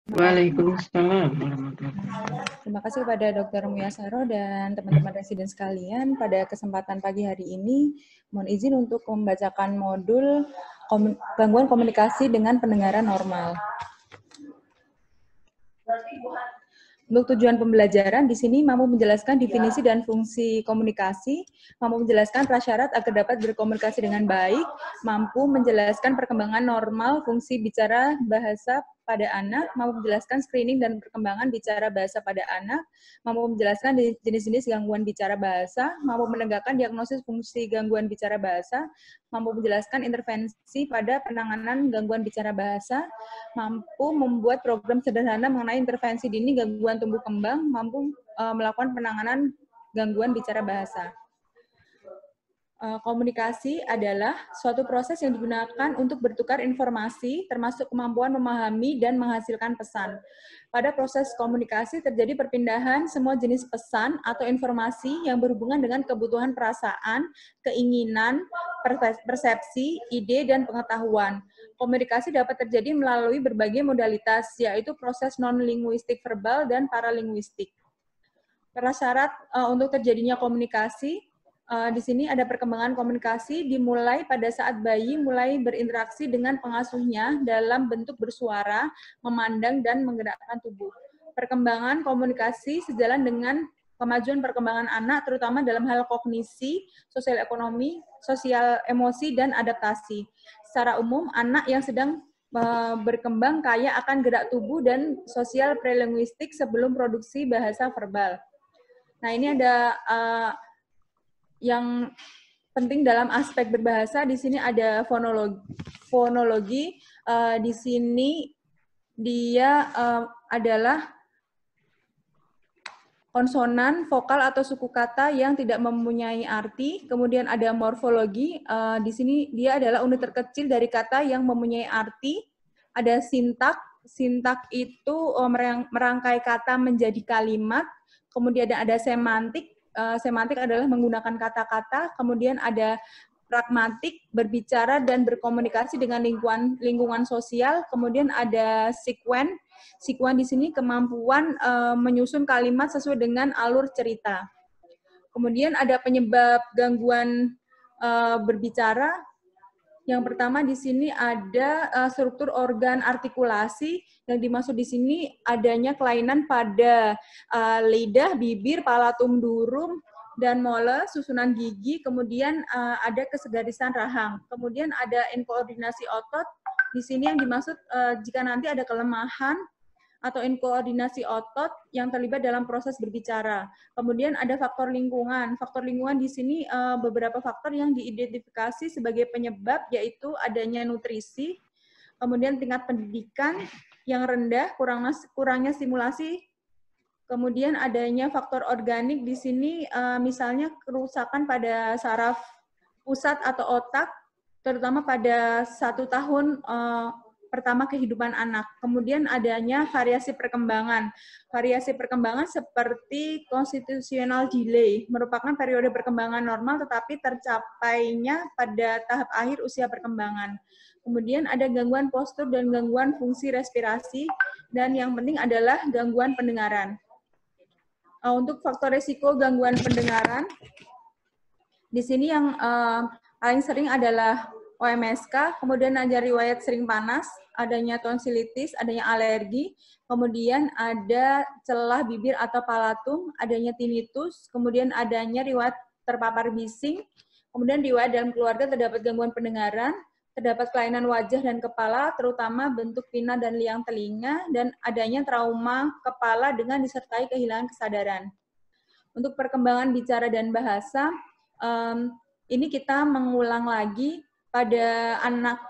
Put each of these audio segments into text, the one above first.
Waalaikumsalam warahmatullahi wabarakatuh. Terima kasih kepada Dr. Muyasaro dan teman-teman residen sekalian. Pada kesempatan pagi hari ini, mohon izin untuk membacakan modul gangguan komunikasi dengan pendengaran normal. Untuk tujuan pembelajaran, di sini mampu menjelaskan definisi dan fungsi komunikasi, mampu menjelaskan prasyarat agar dapat berkomunikasi dengan baik, mampu menjelaskan perkembangan normal fungsi bicara bahasa pada anak, mampu menjelaskan screening dan perkembangan bicara bahasa pada anak, mampu menjelaskan jenis-jenis gangguan bicara bahasa, mampu menegakkan diagnosis fungsi gangguan bicara bahasa, mampu menjelaskan intervensi pada penanganan gangguan bicara bahasa, mampu membuat program sederhana mengenai intervensi dini gangguan tumbuh kembang, mampu melakukan penanganan gangguan bicara bahasa. Komunikasi adalah suatu proses yang digunakan untuk bertukar informasi, termasuk kemampuan memahami dan menghasilkan pesan. Pada proses komunikasi terjadi perpindahan semua jenis pesan atau informasi yang berhubungan dengan kebutuhan perasaan, keinginan, persepsi, ide, dan pengetahuan. Komunikasi dapat terjadi melalui berbagai modalitas, yaitu proses non-linguistik verbal dan paralinguistik. Prasyarat untuk terjadinya komunikasi, di sini ada perkembangan komunikasi dimulai pada saat bayi mulai berinteraksi dengan pengasuhnya dalam bentuk bersuara, memandang, dan menggerakkan tubuh. Perkembangan komunikasi sejalan dengan kemajuan perkembangan anak, terutama dalam hal kognisi, sosial ekonomi, sosial emosi, dan adaptasi. Secara umum, anak yang sedang berkembang kaya akan gerak tubuh dan sosial prelinguistik sebelum produksi bahasa verbal. Nah, ini ada yang penting dalam aspek berbahasa. Di sini ada fonologi. Di sini dia adalah konsonan, vokal atau suku kata yang tidak mempunyai arti. Kemudian ada morfologi. Di sini dia adalah unit terkecil dari kata yang mempunyai arti. Ada sintak. Sintak itu merangkai kata menjadi kalimat. Kemudian ada semantik. Semantik adalah menggunakan kata-kata. Kemudian ada pragmatik, berbicara dan berkomunikasi dengan lingkungan sosial. Kemudian ada sekuen. Sekuen di sini kemampuan menyusun kalimat sesuai dengan alur cerita. Kemudian ada penyebab gangguan berbicara. Yang pertama di sini ada struktur organ artikulasi. Yang dimaksud di sini adanya kelainan pada lidah, bibir, palatum durum, dan moles, susunan gigi. Kemudian ada kesegarisan rahang. Kemudian ada inkoordinasi otot. Di sini yang dimaksud jika nanti ada kelemahan atau inkoordinasi otot yang terlibat dalam proses berbicara. Kemudian ada faktor lingkungan. Faktor lingkungan di sini beberapa faktor yang diidentifikasi sebagai penyebab, yaitu adanya nutrisi, kemudian tingkat pendidikan yang rendah, kurangnya stimulasi, kemudian adanya faktor organik di sini, misalnya kerusakan pada saraf pusat atau otak, terutama pada 1 tahun pertama kehidupan anak. Kemudian adanya variasi perkembangan. Variasi perkembangan seperti constitutional delay, merupakan periode perkembangan normal tetapi tercapainya pada tahap akhir usia perkembangan. Kemudian ada gangguan postur dan gangguan fungsi respirasi, dan yang penting adalah gangguan pendengaran. Untuk faktor risiko gangguan pendengaran, di sini yang paling sering adalah OMSK, kemudian ada riwayat sering panas, adanya tonsilitis, adanya alergi, kemudian ada celah bibir atau palatum, adanya tinnitus, kemudian adanya riwayat terpapar bising, kemudian riwayat dalam keluarga terdapat gangguan pendengaran, terdapat kelainan wajah dan kepala, terutama bentuk pina dan liang telinga, dan adanya trauma kepala dengan disertai kehilangan kesadaran. Untuk perkembangan bicara dan bahasa, ini kita mengulang lagi pada anak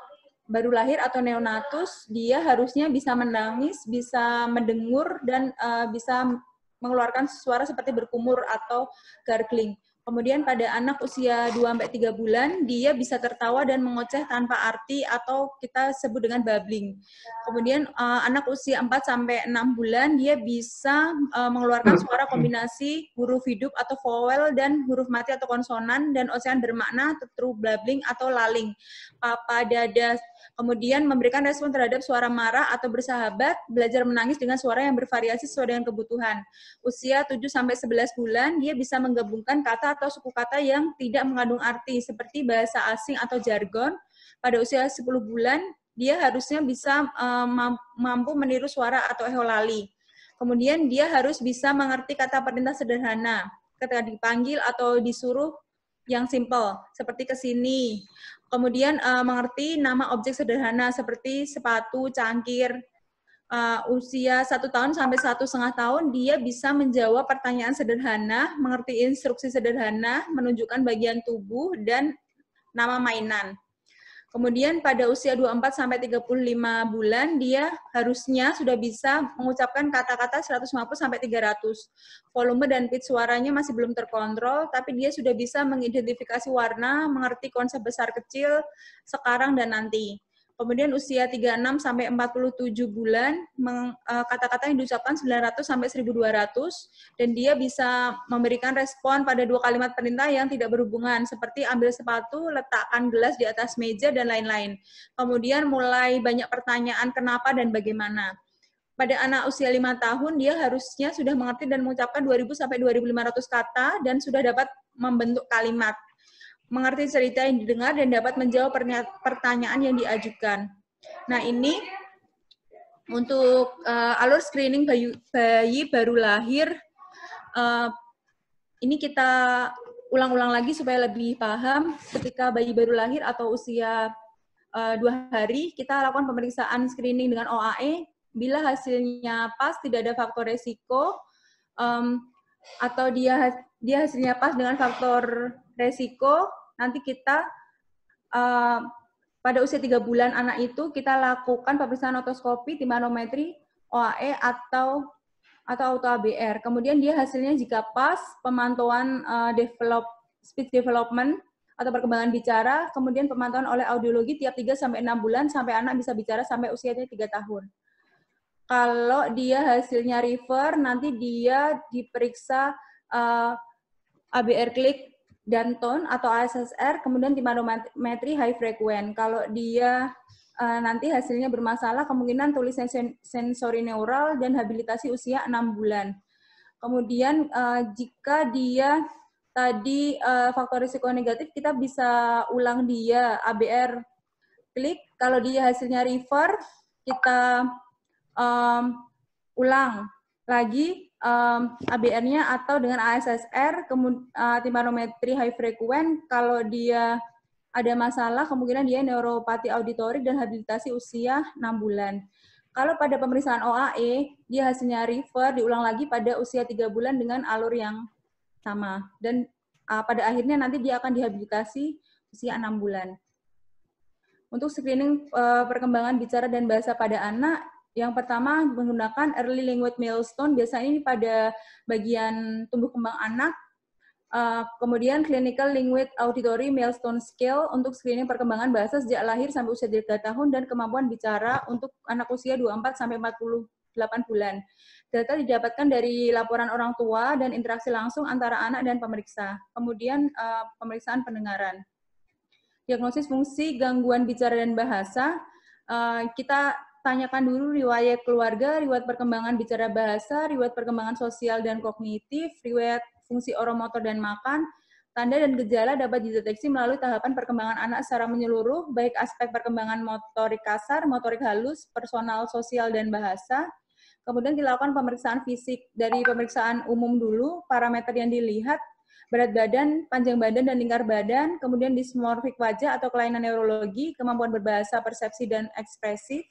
baru lahir atau neonatus, dia harusnya bisa menangis, bisa mendengur, dan bisa mengeluarkan suara seperti berkumur atau gargling. Kemudian pada anak usia 2-3 bulan, dia bisa tertawa dan mengoceh tanpa arti atau kita sebut dengan babbling. Kemudian anak usia 4-6 bulan, dia bisa mengeluarkan suara kombinasi huruf hidup atau vowel dan huruf mati atau konsonan, dan ocehan bermakna true babbling atau laling. Papa, dada. Kemudian memberikan respon terhadap suara marah atau bersahabat, belajar menangis dengan suara yang bervariasi sesuai dengan kebutuhan. Usia 7-11 bulan, dia bisa menggabungkan kata atau suku kata yang tidak mengandung arti, seperti bahasa asing atau jargon. Pada usia 10 bulan, dia harusnya bisa mampu meniru suara atau eholali. Kemudian dia harus bisa mengerti kata perintah sederhana, ketika dipanggil atau disuruh yang simple, seperti ke sini. Kemudian mengerti nama objek sederhana, seperti sepatu, cangkir. Usia 1 tahun sampai 1,5 tahun, dia bisa menjawab pertanyaan sederhana, mengerti instruksi sederhana, menunjukkan bagian tubuh, dan nama mainan. Kemudian pada usia 24 sampai 35 bulan, dia harusnya sudah bisa mengucapkan kata-kata 150 sampai 300. Volume dan pitch suaranya masih belum terkontrol, tapi dia sudah bisa mengidentifikasi warna, mengerti konsep besar kecil, sekarang dan nanti. Kemudian usia 36 sampai 47 bulan, kata-kata yang diucapkan 900 sampai 1200, dan dia bisa memberikan respon pada 2 kalimat perintah yang tidak berhubungan, seperti ambil sepatu, letakkan gelas di atas meja, dan lain-lain. Kemudian mulai banyak pertanyaan kenapa dan bagaimana. Pada anak usia 5 tahun, dia harusnya sudah mengerti dan mengucapkan 2000 sampai 2500 kata, dan sudah dapat membentuk kalimat, mengerti cerita yang didengar, dan dapat menjawab pertanyaan yang diajukan. Nah, ini untuk alur screening bayi baru lahir. Ini kita ulang-ulang lagi supaya lebih paham. Ketika bayi baru lahir atau usia 2 hari, kita lakukan pemeriksaan screening dengan OAE. Bila hasilnya pas, tidak ada faktor resiko, atau dia hasilnya pas dengan faktor resiko, nanti kita pada usia 3 bulan anak itu kita lakukan pemeriksaan otoskopi, timanometri, OAE atau auto ABR. Kemudian dia hasilnya jika pas, pemantauan speech development atau perkembangan bicara, kemudian pemantauan oleh audiologi tiap 3-6 bulan sampai anak bisa bicara sampai usianya 3 tahun. Kalau dia hasilnya refer, nanti dia diperiksa ABR klik dan tone atau ASSR, kemudian timanometri high frequent. Kalau dia nanti hasilnya bermasalah, kemungkinan tulisan sensori neural dan habilitasi usia 6 bulan. Kemudian jika dia tadi faktor risiko negatif, kita bisa ulang dia ABR klik. Kalau dia hasilnya refer, kita ulang lagi ABR-nya atau dengan ASSR, kemudian timanometri high frequent. Kalau dia ada masalah, kemungkinan dia neuropati auditorik dan habilitasi usia 6 bulan. Kalau pada pemeriksaan OAE, dia hasilnya refer, diulang lagi pada usia 3 bulan dengan alur yang sama. Dan pada akhirnya nanti dia akan dihabilitasi usia 6 bulan. Untuk screening perkembangan bicara dan bahasa pada anak, yang pertama menggunakan early language milestone, biasanya ini pada bagian tumbuh kembang anak. Kemudian clinical language auditory milestone scale untuk screening perkembangan bahasa sejak lahir sampai usia 3 tahun, dan kemampuan bicara untuk anak usia 24 sampai 48 bulan. Data didapatkan dari laporan orang tua dan interaksi langsung antara anak dan pemeriksa. Kemudian pemeriksaan pendengaran. Diagnosis fungsi gangguan bicara dan bahasa, kita tanyakan dulu riwayat keluarga, riwayat perkembangan bicara bahasa, riwayat perkembangan sosial dan kognitif, riwayat fungsi oromotor dan makan. Tanda dan gejala dapat dideteksi melalui tahapan perkembangan anak secara menyeluruh, baik aspek perkembangan motorik kasar, motorik halus, personal, sosial, dan bahasa. Kemudian dilakukan pemeriksaan fisik. Dari pemeriksaan umum dulu, parameter yang dilihat, berat badan, panjang badan, dan lingkar badan, kemudian dismorfik wajah atau kelainan neurologi, kemampuan berbahasa, persepsi, dan ekspresif,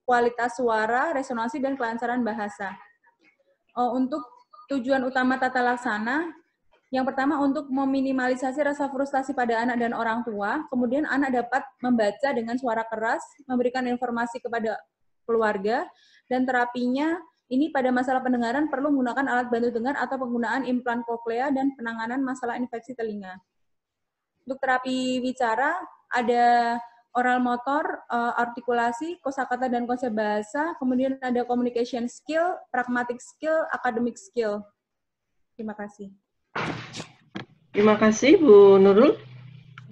kualitas suara, resonansi, dan kelancaran bahasa. Untuk tujuan utama tata laksana, yang pertama untuk meminimalisasi rasa frustasi pada anak dan orang tua, kemudian anak dapat membaca dengan suara keras, memberikan informasi kepada keluarga, dan terapinya Ini pada masalah pendengaran perlu menggunakan alat bantu dengar atau penggunaan implan koklea dan penanganan masalah infeksi telinga. Untuk terapi bicara ada oral motor, artikulasi, kosakata dan konsep bahasa, kemudian ada communication skill, pragmatic skill, academic skill. Terima kasih. Terima kasih Bu Nurul,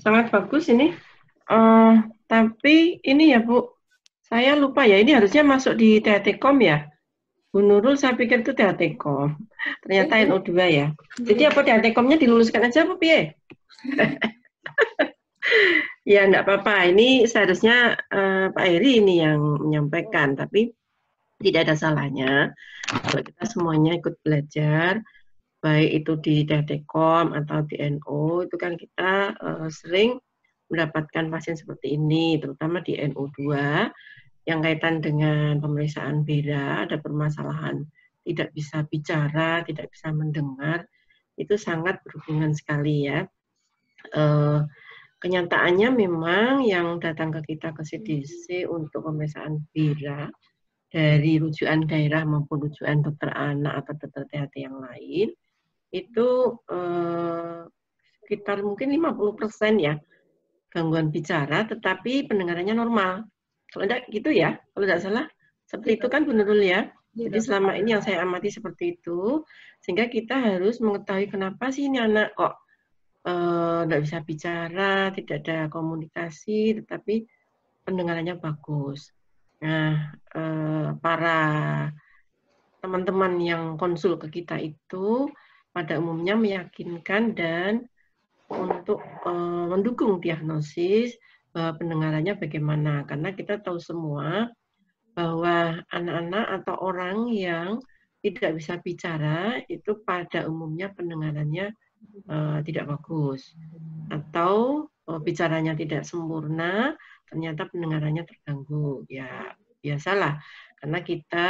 sangat bagus ini. Tapi ini ya Bu, saya lupa ya, ini harusnya masuk di THT-Com ya. Bu Nurul saya pikir itu THT-Com, ternyata NO2 ya. Jadi apa THT-Com-nya diluluskan aja Bu Pie? Ya enggak apa-apa, ini seharusnya Pak Heri ini yang menyampaikan, tapi tidak ada salahnya kalau kita semuanya ikut belajar, baik itu di THT-Com atau di NO, itu kan kita sering mendapatkan pasien seperti ini, terutama di NO2, yang kaitan dengan pemeriksaan BERA, ada permasalahan tidak bisa bicara, tidak bisa mendengar, itu sangat berhubungan sekali ya. Kenyataannya memang yang datang ke kita ke CDC untuk pemeriksaan BERA, dari rujukan daerah maupun rujukan dokter anak atau dokter THT yang lain, itu sekitar mungkin 50% ya gangguan bicara, tetapi pendengarannya normal. Kalau enggak gitu ya, kalau enggak salah, seperti itu kan Bu Nurul ya. Jadi selama ini yang saya amati seperti itu, sehingga kita harus mengetahui kenapa sih ini anak kok enggak bisa bicara, tidak ada komunikasi, tetapi pendengarannya bagus. Nah, para teman-teman yang konsul ke kita itu pada umumnya meyakinkan dan untuk mendukung diagnosis bahwa pendengarannya bagaimana. Karena kita tahu semua bahwa anak-anak atau orang yang tidak bisa bicara itu pada umumnya pendengarannya tidak bagus. Atau bicaranya tidak sempurna, ternyata pendengarannya terganggu. Ya, biasalah. Karena kita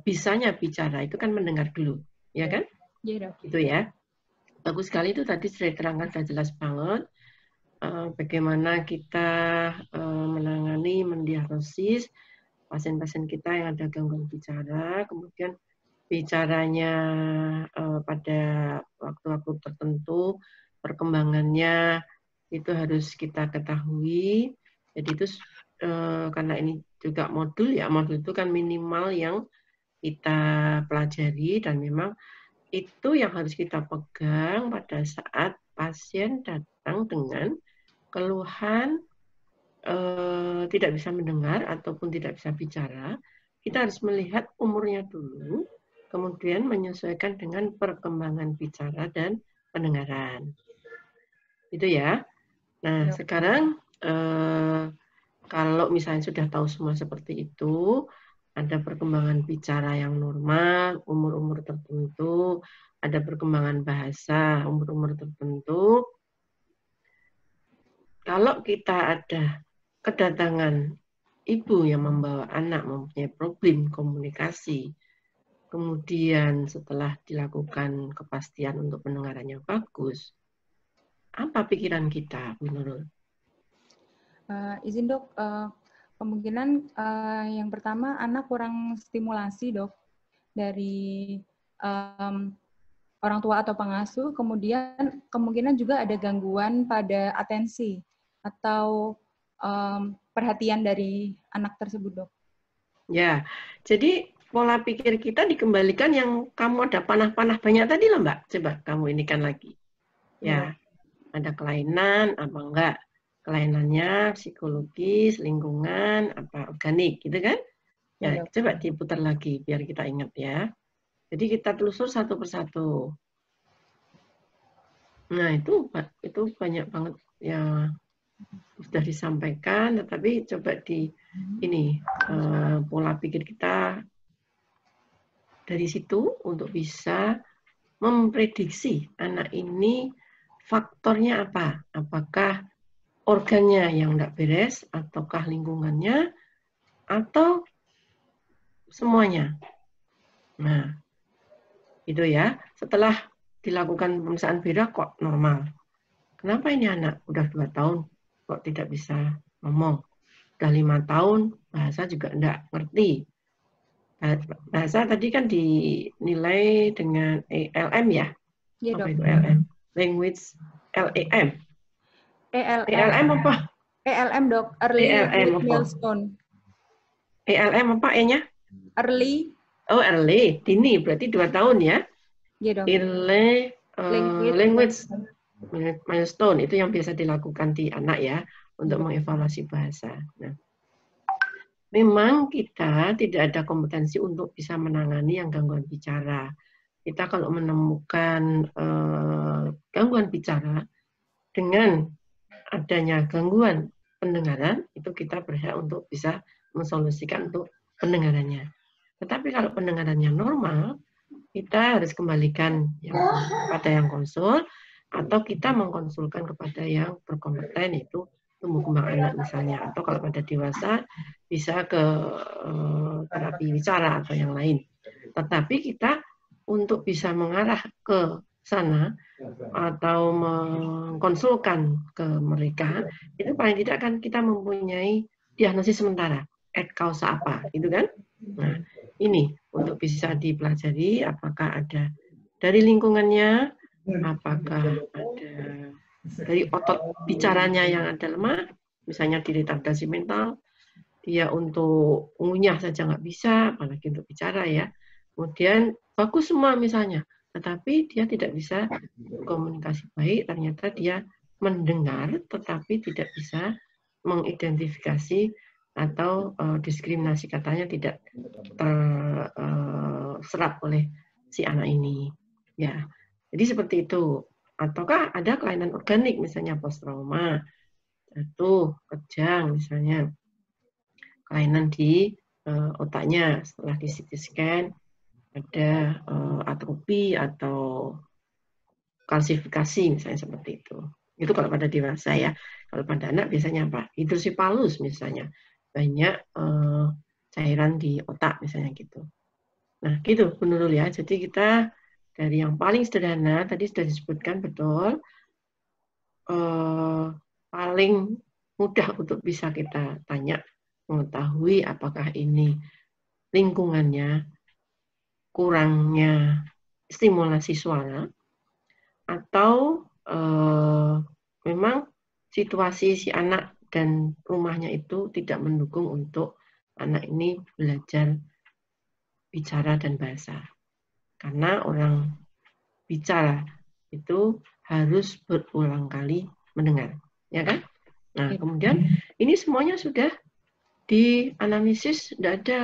bisanya bicara itu kan mendengar dulu. Ya kan? Iya, Gitu ya. Bagus sekali itu tadi sudah diterangkan, sudah jelas banget bagaimana kita menangani, mendiagnosis pasien-pasien kita yang ada gangguan bicara, kemudian bicaranya pada waktu-waktu tertentu, perkembangannya itu harus kita ketahui. Jadi itu karena ini juga modul ya, modul itu kan minimal yang kita pelajari dan memang itu yang harus kita pegang pada saat pasien datang dengan keluhan tidak bisa mendengar ataupun tidak bisa bicara. Kita harus melihat umurnya dulu, kemudian menyesuaikan dengan perkembangan bicara dan pendengaran. Itu ya. Nah, sekarang kalau misalnya sudah tahu semua seperti itu, ada perkembangan bicara yang normal, umur-umur tertentu, ada perkembangan bahasa, umur-umur tertentu. Kalau kita ada kedatangan ibu yang membawa anak mempunyai problem komunikasi, kemudian setelah dilakukan kepastian untuk pendengarannya bagus, apa pikiran kita, Bu Nurul? Izin dok, kemungkinan yang pertama anak kurang stimulasi dok dari orang tua atau pengasuh, kemudian kemungkinan juga ada gangguan pada atensi atau perhatian dari anak tersebut dok. Ya, jadi pola pikir kita dikembalikan yang kamu ada panah-panah banyak tadi loh Mbak. Coba kamu inikan lagi. Ya, ada kelainan apa enggak? Kelainannya psikologis, lingkungan, apa organik gitu kan? Ya, coba diputar lagi biar kita ingat ya. Jadi kita telusur satu persatu. Nah, itu banyak banget ya sudah disampaikan, tetapi coba di ini pola pikir kita dari situ untuk bisa memprediksi anak ini faktornya apa? Apakah organnya yang tidak beres, ataukah lingkungannya, atau semuanya? Nah, itu ya. Setelah dilakukan pemeriksaan BERA kok normal. Kenapa ini anak udah 2 tahun kok tidak bisa ngomong? Udah 5 tahun bahasa juga enggak ngerti. Bahasa tadi kan dinilai dengan LM ya? Iya, Apa Dok. itu LM? Language LEM. ELM. ELM apa? ELM, Dok. Early ELM Learning apa? Milestone. ELM apa E-nya? Early. Oh, early. Dini, berarti 2 tahun ya? Iya, Dok. Early language Milestone. milestone. Itu yang biasa dilakukan di anak ya, untuk Iya. mengevaluasi bahasa. Nah, memang kita tidak ada kompetensi untuk bisa menangani yang gangguan bicara. Kita kalau menemukan gangguan bicara dengan adanya gangguan pendengaran, itu kita berhak untuk bisa mensolusikan untuk pendengarannya. Tetapi kalau pendengarannya normal, kita harus kembalikan kepada yang konsul, atau kita mengkonsulkan kepada yang berkompeten, yaitu tumbuh kembang anak misalnya, atau kalau pada dewasa bisa ke terapi bicara atau yang lain. Tetapi kita untuk bisa mengarah ke sana atau mengkonsulkan ke mereka, itu paling tidak kan kita mempunyai diagnosis sementara, et causa apa, gitu kan? Nah, ini untuk bisa dipelajari apakah ada dari lingkungannya, apakah ada dari otot bicaranya yang ada lemah, misalnya di retardasi mental, dia untuk ngunyah saja nggak bisa, apalagi untuk bicara ya. Kemudian bagus semua misalnya, tetapi dia tidak bisa komunikasi baik, ternyata dia mendengar tetapi tidak bisa mengidentifikasi atau diskriminasi katanya tidak terserap oleh si anak ini. Ya, jadi seperti itu. Ataukah ada kelainan organik, misalnya post trauma, jatuh, kejang, misalnya kelainan di otaknya setelah di CT scan ada atrofi atau kalsifikasi misalnya seperti itu. Itu kalau pada dewasa ya. Kalau pada anak biasanya apa? Hidrosipalus misalnya. Banyak cairan di otak misalnya gitu. Nah, gitu Bu Nurul ya. Jadi kita dari yang paling sederhana tadi sudah disebutkan betul, paling mudah untuk bisa kita tanya, mengetahui apakah ini lingkungannya kurangnya stimulasi suara atau memang situasi si anak dan rumahnya itu tidak mendukung untuk anak ini belajar bicara dan bahasa. Karena orang bicara itu harus berulang kali mendengar, ya kan? Nah, kemudian ini semuanya sudah dianalisis, tidak ada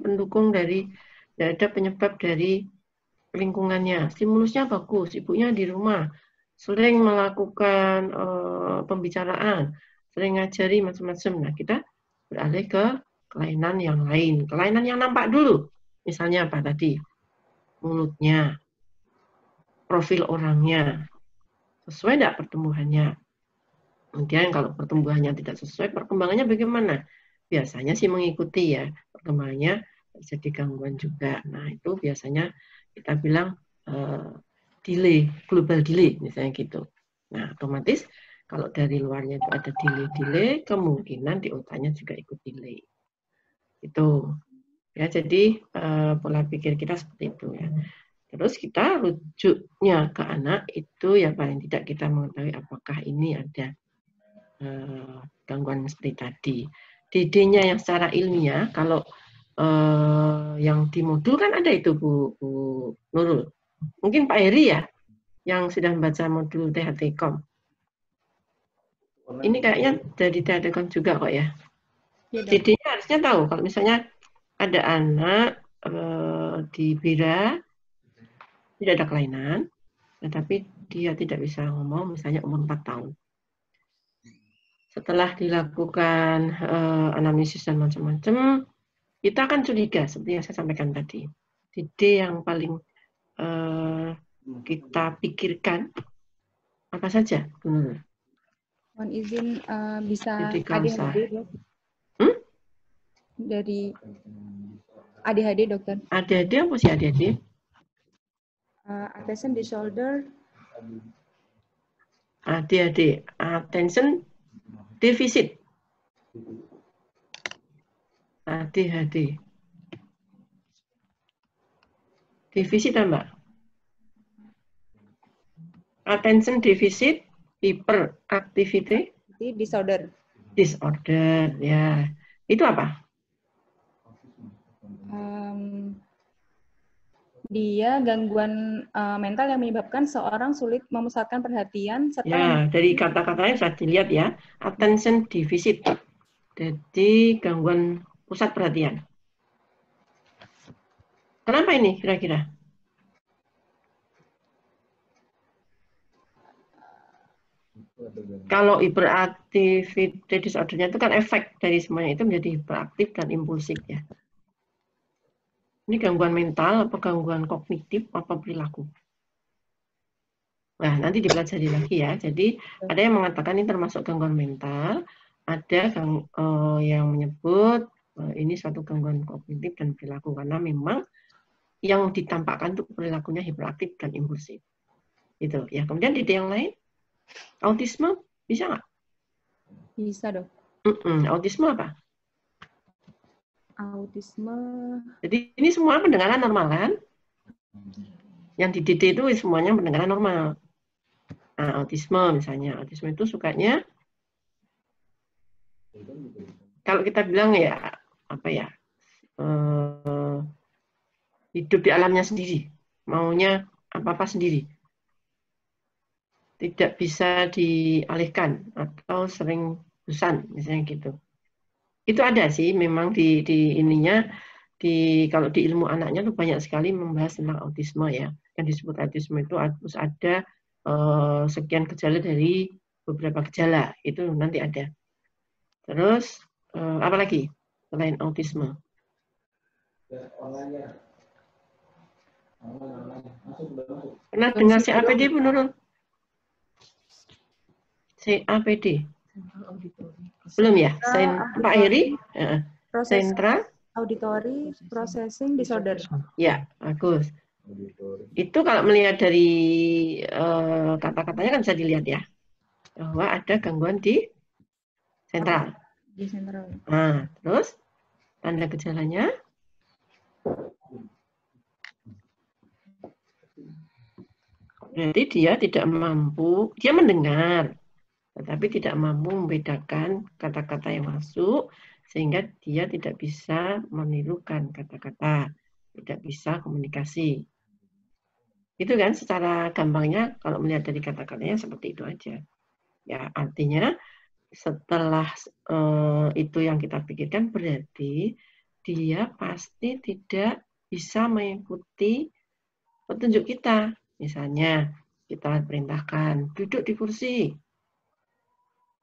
pendukung dari, tidak ada penyebab dari lingkungannya. Stimulusnya bagus, ibunya di rumah, sering melakukan pembicaraan, sering ngajari macam-macam. Nah, kita beralih ke kelainan yang lain. Kelainan yang nampak dulu. Misalnya apa tadi? Mulutnya, profil orangnya, sesuai tidak pertumbuhannya. Kemudian kalau pertumbuhannya tidak sesuai, perkembangannya bagaimana? Biasanya sih mengikuti ya, perkembangannya jadi gangguan juga. Nah, itu biasanya kita bilang delay, global delay misalnya gitu. Nah, otomatis kalau dari luarnya itu ada delay, kemungkinan di otaknya juga ikut delay. Itu. Ya, jadi pola pikir kita seperti itu ya. Terus kita rujuknya ke anak itu ya paling tidak kita mengetahui apakah ini ada gangguan seperti tadi. DD-nya yang secara ilmiah, kalau yang di modul kan ada itu Bu Nurul. Mungkin Pak Heri ya, yang sudah membaca modul THT-Com. Ini kayaknya dari THT-Com juga kok ya. DD-nya harusnya tahu, kalau misalnya ada anak di BIRA, tidak ada kelainan, tetapi dia tidak bisa ngomong, misalnya umur 4 tahun. Setelah dilakukan anamnesis dan macam-macam, kita akan curiga, seperti yang saya sampaikan tadi. DD yang paling kita pikirkan, apa saja? Mohon izin bisa DD causa. ADHD, Dok? Dari ADHD, Dokter. ADHD apa sih ADHD? Attention disorder. ADHD, attention deficit. ADHD. Defisit Mbak? Attention deficit hyperactivity Disorder. disorder, ya. Itu apa? Dia gangguan mental yang menyebabkan seorang sulit memusatkan perhatian serta Ya, dari kata-katanya sudah dilihat ya. Attention deficit. Jadi gangguan pusat perhatian. Kenapa ini kira-kira? Kalau hyperactivity disorder-nya itu kan efek dari semuanya itu menjadi hiperaktif dan impulsif ya. Ini gangguan mental, apa gangguan kognitif, apa perilaku? Nah, nanti dipelajari lagi ya. Jadi ada yang mengatakan ini termasuk gangguan mental, ada yang menyebut ini suatu gangguan kognitif dan perilaku karena memang yang ditampakkan itu perilakunya hiperaktif dan impulsif. Itu ya. Kemudian ide yang lain, autisme bisa nggak? Bisa dok. Autisme apa? Autisme. Jadi ini semua pendengaran normal kan? Yang di DD itu semuanya pendengaran normal. Nah, autisme misalnya, autisme itu sukanya kalau kita bilang ya apa ya, hidup di alamnya sendiri, maunya apa-apa sendiri, tidak bisa dialihkan atau sering bosan misalnya gitu. Itu ada sih memang di ininya kalau di ilmu anaknya tuh banyak sekali membahas tentang autisme ya. Yang disebut autisme itu harus ada sekian gejala dari beberapa gejala, itu nanti ada. Terus apa lagi selain autisme? Pernah dengar CAPD menurut CAPD? Belum ya? Pak Heri? Central Auditory Processing Disorder. Ya, bagus. Itu kalau melihat dari kata-katanya kan bisa dilihat ya, bahwa ada gangguan di sentral. Di sentral. Nah, terus tanda gejalanya? Berarti dia tidak mampu, dia mendengar, tetapi tidak mampu membedakan kata-kata yang masuk, sehingga dia tidak bisa menirukan kata-kata, tidak bisa komunikasi. Itu kan secara gampangnya kalau melihat dari kata-katanya seperti itu aja. Ya, artinya setelah itu yang kita pikirkan berarti dia pasti tidak bisa mengikuti petunjuk kita. Misalnya kita perintahkan duduk di kursi,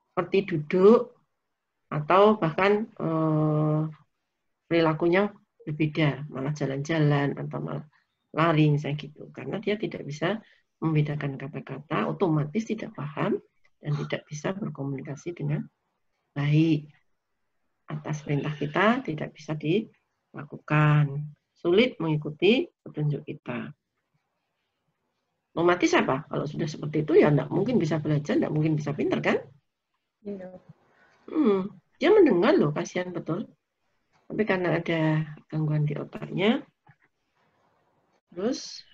seperti duduk atau bahkan perilakunya berbeda, malah jalan-jalan atau malah lari misalnya gitu. Karena dia tidak bisa membedakan kata-kata, otomatis tidak paham dan tidak bisa berkomunikasi dengan baik. Atas perintah kita tidak bisa dilakukan. Sulit mengikuti petunjuk kita. Otomatis apa? Kalau sudah seperti itu ya tidak mungkin bisa belajar, tidak mungkin bisa pintar kan? Dia mendengar loh, kasihan betul. Tapi karena ada gangguan di otaknya, terus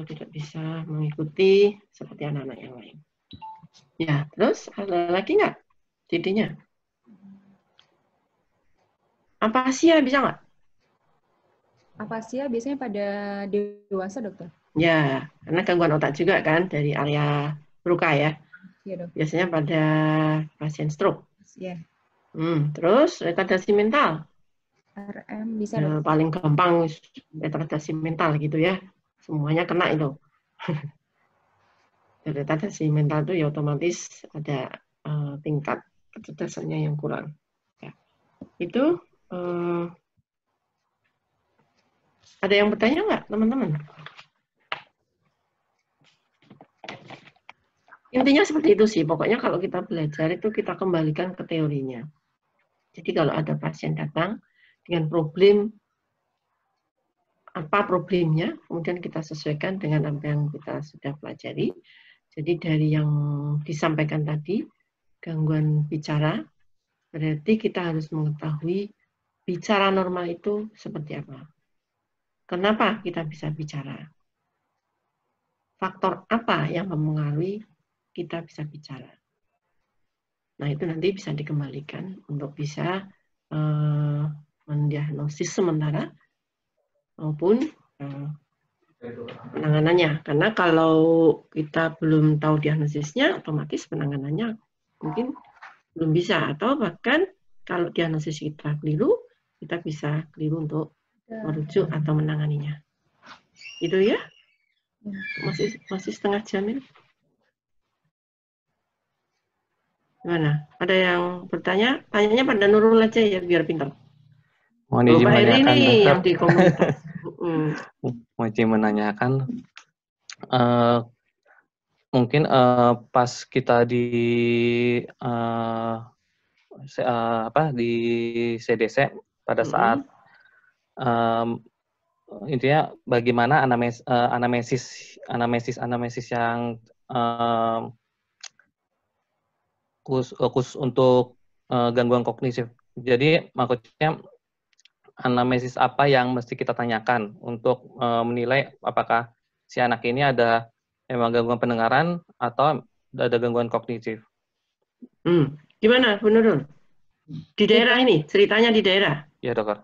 tidak bisa mengikuti seperti anak-anak yang lain. Ya, terus ada lagi nggak jadinya? Apasia bisa nggak? Apasia biasanya pada dewasa, dokter? Ya, karena gangguan otak juga kan dari area Broca ya. Iya, dok. Biasanya pada pasien stroke. Ya. Terus retardasi mental. RM bisa, dok. Paling gampang retardasi mental gitu ya. Semuanya kena itu. Retardasi mental itu ya otomatis ada tingkat kecerdasannya yang kurang. Ya. Itu ada yang bertanya nggak, teman-teman? Intinya seperti itu sih. Pokoknya kalau kita belajar itu kita kembalikan ke teorinya. Jadi kalau ada pasien datang dengan problem, apa problemnya, kemudian kita sesuaikan dengan apa yang kita sudah pelajari. Jadi dari yang disampaikan tadi, gangguan bicara, berarti kita harus mengetahui bicara normal itu seperti apa. Kenapa kita bisa bicara? Faktor apa yang mempengaruhi kita bisa bicara? Nah, itu nanti bisa dikembalikan untuk bisa mendiagnosis sementara maupun penanganannya. Karena kalau kita belum tahu diagnosisnya, otomatis penanganannya mungkin belum bisa. Atau bahkan kalau diagnosis kita keliru, kita bisa keliru untuk merujuk atau menanganinya. Itu ya? Masih setengah jam ini. Gimana? Ada yang bertanya? Tanyanya pada Nurul aja ya, biar pintar. Mohon izin Pak Heri menanyakan, ini Dokter. yang di komunitas. Mohon izin menanyakan, mungkin pas kita di CDC pada saat intinya bagaimana anamnesis yang khusus untuk gangguan kognitif. Jadi maksudnya anamnesis apa yang mesti kita tanyakan untuk menilai apakah si anak ini ada memang gangguan pendengaran atau ada gangguan kognitif. Gimana, Bu Nurul? Di daerah ini, ceritanya di daerah? Ya, Dokter.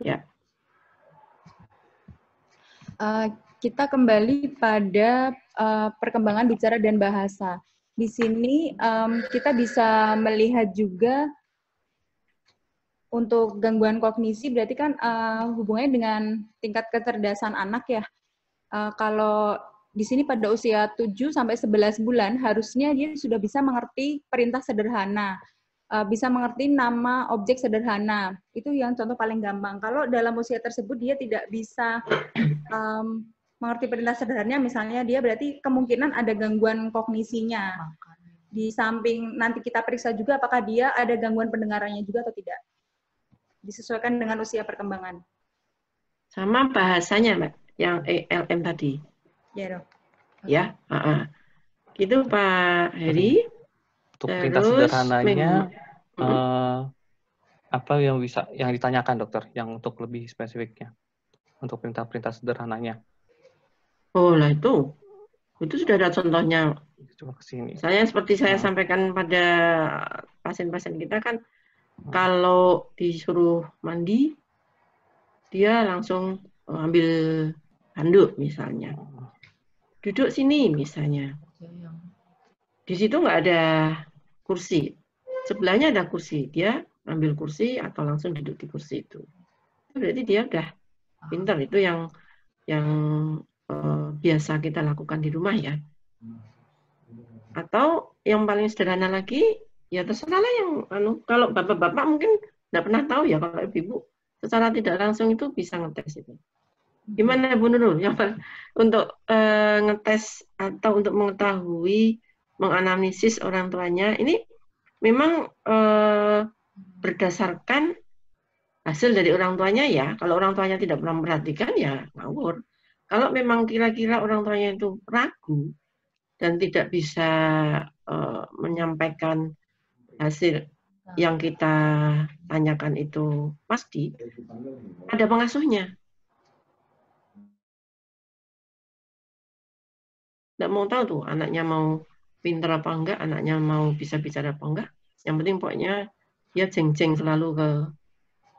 Ya. Kita kembali pada perkembangan bicara dan bahasa. Di sini kita bisa melihat juga untuk gangguan kognisi berarti kan hubungannya dengan tingkat kecerdasan anak ya. Kalau di sini pada usia 7 sampai 11 bulan harusnya dia sudah bisa mengerti perintah sederhana, bisa mengerti nama objek sederhana. Itu yang contoh paling gampang. Kalau dalam usia tersebut dia tidak bisa mengerti perintah sederhana, misalnya dia berarti kemungkinan ada gangguan kognisinya. Di samping nanti kita periksa juga apakah dia ada gangguan pendengarannya juga atau tidak. Disesuaikan dengan usia perkembangan. Sama bahasanya, Mbak, yang ELM tadi. Ya, Dok. Ya, gitu Pak Heri. Untuk perintah sederhananya, apa yang bisa yang ditanyakan, Dokter, yang untuk lebih spesifiknya, untuk perintah-perintah sederhananya? Oh lah itu sudah ada contohnya. Coba kesini. Saya seperti saya sampaikan pada pasien-pasien kita kan, kalau disuruh mandi, dia langsung ambil handuk misalnya. Duduk sini misalnya. Di situ nggak ada kursi. Sebelahnya ada kursi. Dia ambil kursi atau langsung duduk di kursi itu. Berarti dia udah pintar. Itu yang biasa kita lakukan di rumah ya. Atau yang paling sederhana lagi, ya terserahlah yang kalau bapak-bapak mungkin nggak pernah tahu ya, kalau ibu secara tidak langsung itu bisa ngetes itu. Gimana Bu Nurul? Untuk ngetes atau untuk mengetahui, menganalisis orang tuanya, ini memang berdasarkan hasil dari orang tuanya ya. Kalau orang tuanya tidak pernah memperhatikan ya ngawur. Kalau memang kira-kira orang tuanya itu ragu dan tidak bisa menyampaikan hasil yang kita tanyakan itu pasti, ada pengasuhnya. Nggak mau tahu tuh anaknya mau pintar apa enggak, anaknya mau bisa bicara apa enggak. Yang penting pokoknya dia jeng-jeng selalu ke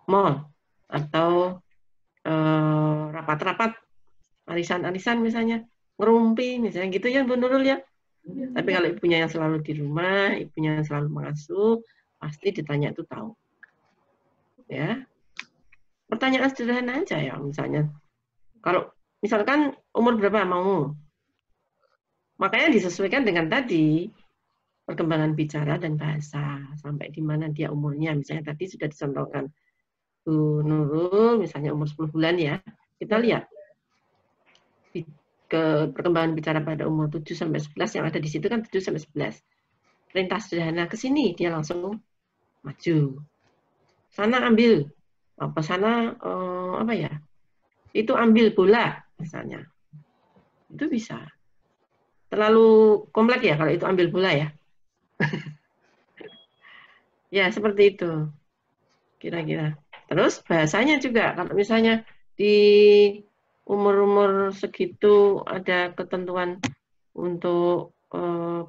mall atau rapat-rapat, arisan-arisan misalnya, ngerumpi misalnya gitu ya Bu Nurul ya. Tapi kalau ibunya yang selalu di rumah, ibunya yang selalu mengasuh, pasti ditanya itu tahu. Ya. Pertanyaan sederhana aja ya, misalnya. Kalau misalkan umur berapa mau? Makanya disesuaikan dengan tadi perkembangan bicara dan bahasa, sampai di mana dia umurnya. Misalnya tadi sudah dicontohkan Bu Nurul, misalnya umur 10 bulan ya. Kita lihat ke perkembangan bicara pada umur 7 sampai 11 yang ada di situ kan 7 sampai 11. Perintah sederhana ke sini dia langsung maju. Sana ambil apa sana apa ya? Itu ambil bola misalnya. Itu bisa. Terlalu kompleks ya kalau itu ambil bola ya. Ya, seperti itu. Kira-kira. Terus bahasanya juga kalau misalnya di umur-umur segitu ada ketentuan untuk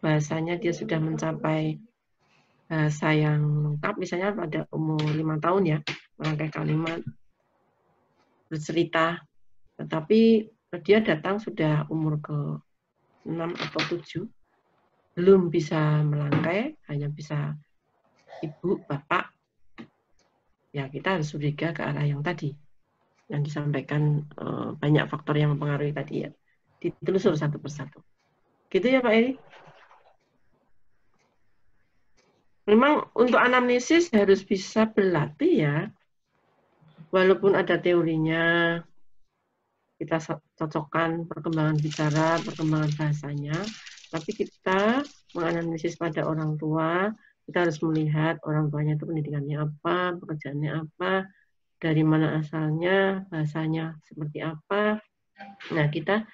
bahasanya dia sudah mencapai bahasa yang lengkap, misalnya pada umur 5 tahun ya, merangkai kalimat, bercerita, tetapi dia datang sudah umur ke 6 atau 7, belum bisa melangkai, hanya bisa ibu, bapak, ya kita harus curiga ke arah yang tadi, yang disampaikan banyak faktor yang mempengaruhi tadi ya, ditelusur satu persatu. Gitu ya Pak Eri? Memang untuk anamnesis harus bisa berlatih ya. Walaupun ada teorinya, kita cocokkan perkembangan bicara, perkembangan bahasanya, tapi kita menganalisis pada orang tua, kita harus melihat orang tuanya itu pendidikannya apa, pekerjaannya apa, dari mana asalnya, bahasanya seperti apa. Nah, kita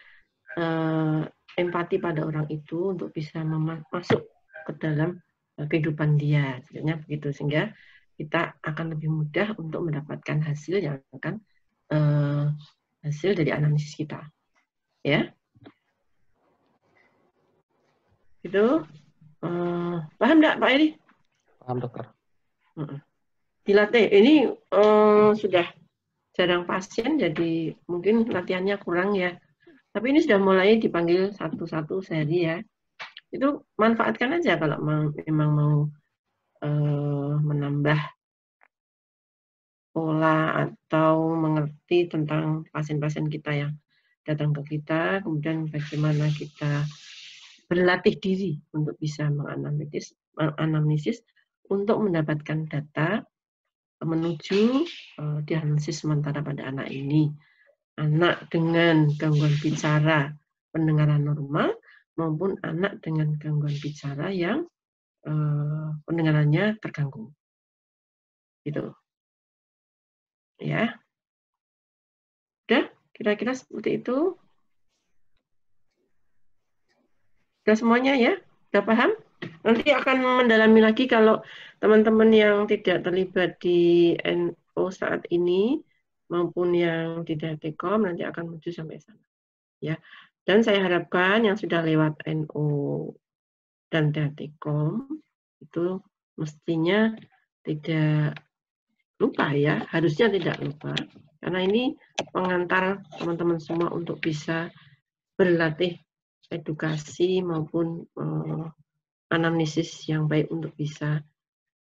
empati pada orang itu untuk bisa masuk ke dalam kehidupan dia, sebenarnya begitu, sehingga kita akan lebih mudah untuk mendapatkan hasil yang akan hasil dari analisis kita, ya. Itu paham nggak Pak Eri? Paham dokter. Dilatih. Ini sudah jarang pasien, jadi mungkin latihannya kurang ya. Tapi ini sudah mulai dipanggil satu-satu sehari ya. Itu manfaatkan aja kalau memang mau menambah pola atau mengerti tentang pasien-pasien kita yang datang ke kita, kemudian bagaimana kita berlatih diri untuk bisa menganalisis untuk mendapatkan data menuju diagnosis sementara pada anak ini. Anak dengan gangguan bicara pendengaran normal maupun anak dengan gangguan bicara yang pendengarannya terganggu. Gitu. Ya. Udah, kira-kira seperti itu. Udah semuanya ya? Udah paham? Nanti akan mendalami lagi kalau teman-teman yang tidak terlibat di NO saat ini maupun yang di Deltekom nanti akan menuju sampai sana. Ya. Dan saya harapkan yang sudah lewat NO dan Deltekom itu mestinya tidak lupa ya, harusnya tidak lupa. Karena ini pengantar teman-teman semua untuk bisa berlatih edukasi maupun anamnesis yang baik untuk bisa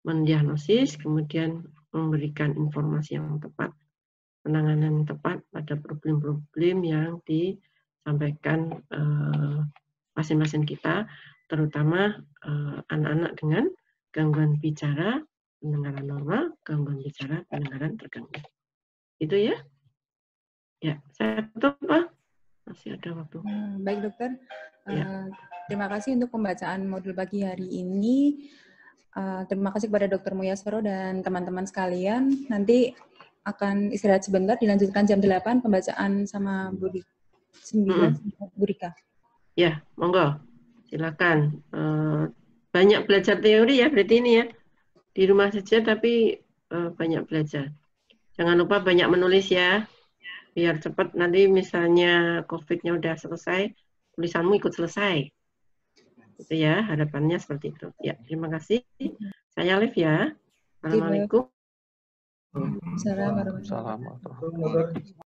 mendiagnosis, kemudian memberikan informasi yang tepat, penanganan yang tepat pada problem-problem yang disampaikan pasien-pasien kita, terutama anak-anak dengan gangguan bicara pendengaran normal, gangguan bicara pendengaran terganggu. Itu ya? Ya, saya tutup Pak. Masih ada waktu. Baik dokter. Ya. Terima kasih untuk pembacaan modul pagi hari ini. Terima kasih kepada Dr. Muyasoro dan teman-teman sekalian. Nanti akan istirahat sebentar, dilanjutkan jam 8 pembacaan sama Bu Rika. Ya, monggo. Silakan. Banyak belajar teori ya, berarti ini ya. Di rumah saja tapi banyak belajar. Jangan lupa banyak menulis ya. Biar cepat nanti misalnya COVID-nya udah selesai, tulisanmu ikut selesai. Itu ya, harapannya seperti itu. Ya, terima kasih. Saya Liv ya. Assalamualaikum. Assalamualaikum warahmatullahi wabarakatuh.